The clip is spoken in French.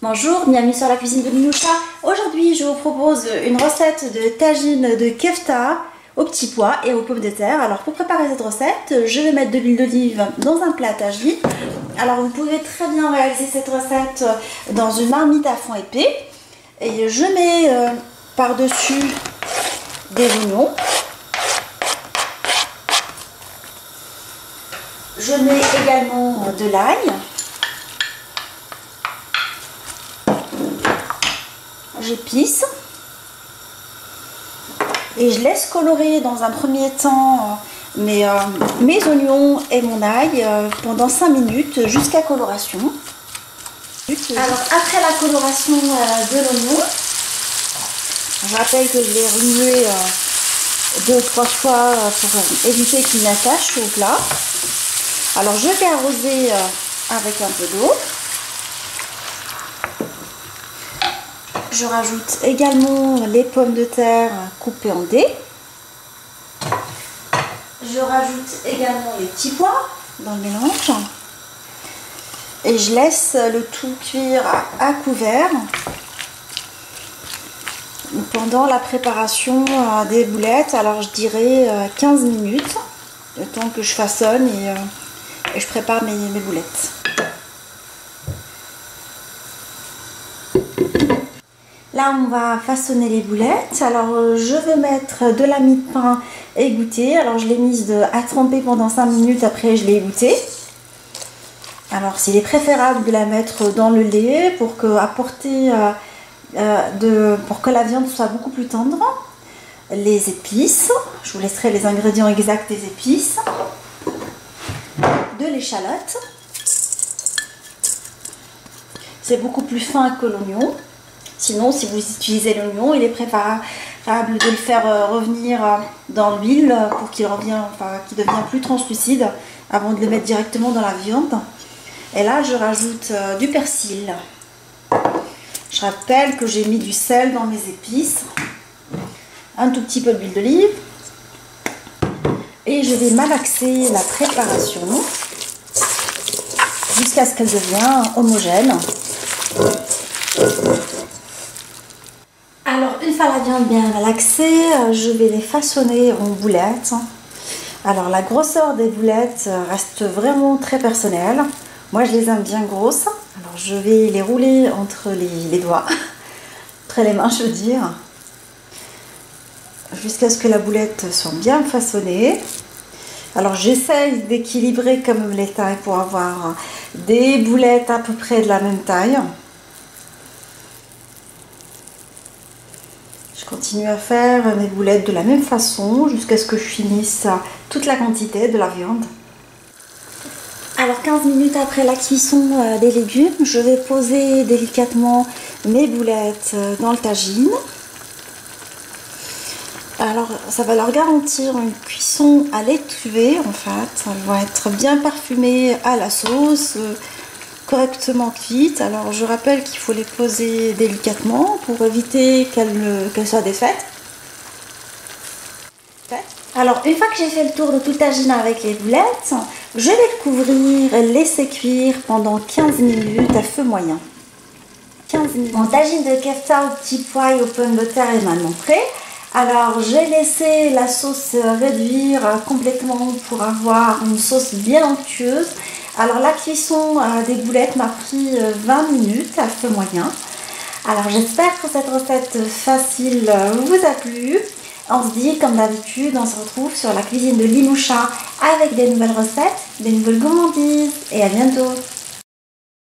Bonjour, bienvenue sur la cuisine de Linoucha. Aujourd'hui, je vous propose une recette de tagine de kefta aux petits pois et aux pommes de terre. Alors, pour préparer cette recette, je vais mettre de l'huile d'olive dans un plat à tagine. Alors, vous pouvez très bien réaliser cette recette dans une marmite à fond épais. Et je mets par-dessus des oignons. Je mets également de l'ail. J'épice et je laisse colorer dans un premier temps mes oignons et mon ail pendant 5 minutes jusqu'à coloration. Alors après la coloration de l'oignon, je rappelle que je l'ai remué 2 ou 3 fois pour éviter qu'il n'attache au plat. Alors je vais arroser avec un peu d'eau. Je rajoute également les pommes de terre coupées en dés. Je rajoute également les petits pois dans le mélange. Et je laisse le tout cuire à couvert pendant la préparation des boulettes. Alors je dirais 15 minutes, le temps que je façonne et je prépare mes boulettes. Là, on va façonner les boulettes. Alors, je vais mettre de la mie de pain égouttée. Alors, je l'ai mise à tremper pendant 5 minutes. Après, je l'ai égouttée. Alors, s'il est préférable de la mettre dans le lait pour que la viande soit beaucoup plus tendre. Les épices. Je vous laisserai les ingrédients exacts des épices. De l'échalote. C'est beaucoup plus fin que l'oignon. Sinon, si vous utilisez l'oignon, il est préférable de le faire revenir dans l'huile pour qu'il devienne plus translucide avant de le mettre directement dans la viande. Et là, je rajoute du persil. Je rappelle que j'ai mis du sel dans mes épices, un tout petit peu d'huile d'olive. Et je vais malaxer la préparation jusqu'à ce qu'elle devienne homogène. Alors, une fois la viande bien malaxée, je vais les façonner en boulettes. Alors, la grosseur des boulettes reste vraiment très personnelle. Moi, je les aime bien grosses. Alors, je vais les rouler entre les doigts, entre les mains, je veux dire, jusqu'à ce que la boulette soit bien façonnée. Alors, j'essaye d'équilibrer quand même les tailles pour avoir des boulettes à peu près de la même taille. Je continue à faire mes boulettes de la même façon jusqu'à ce que je finisse toute la quantité de la viande. Alors 15 minutes après la cuisson des légumes, je vais poser délicatement mes boulettes dans le tagine. Alors ça va leur garantir une cuisson à l'étuvée en fait. Elles vont être bien parfumées à la sauce, correctement cuites. Alors je rappelle qu'il faut les poser délicatement pour éviter qu'elles soient défaites. Alors une fois que j'ai fait le tour de tout le tagine avec les boulettes, je vais le couvrir et laisser cuire pendant 15 minutes à feu moyen. 15 minutes. Mon tagine de kefta aux petits pois et aux pommes de terre est maintenant prêt. Alors j'ai laissé la sauce réduire complètement pour avoir une sauce bien onctueuse. Alors la cuisson des boulettes m'a pris 20 minutes à feu moyen. Alors j'espère que cette recette facile vous a plu. On se dit comme d'habitude, on se retrouve sur la cuisine de Linoucha avec des nouvelles recettes, des nouvelles gourmandises et à bientôt.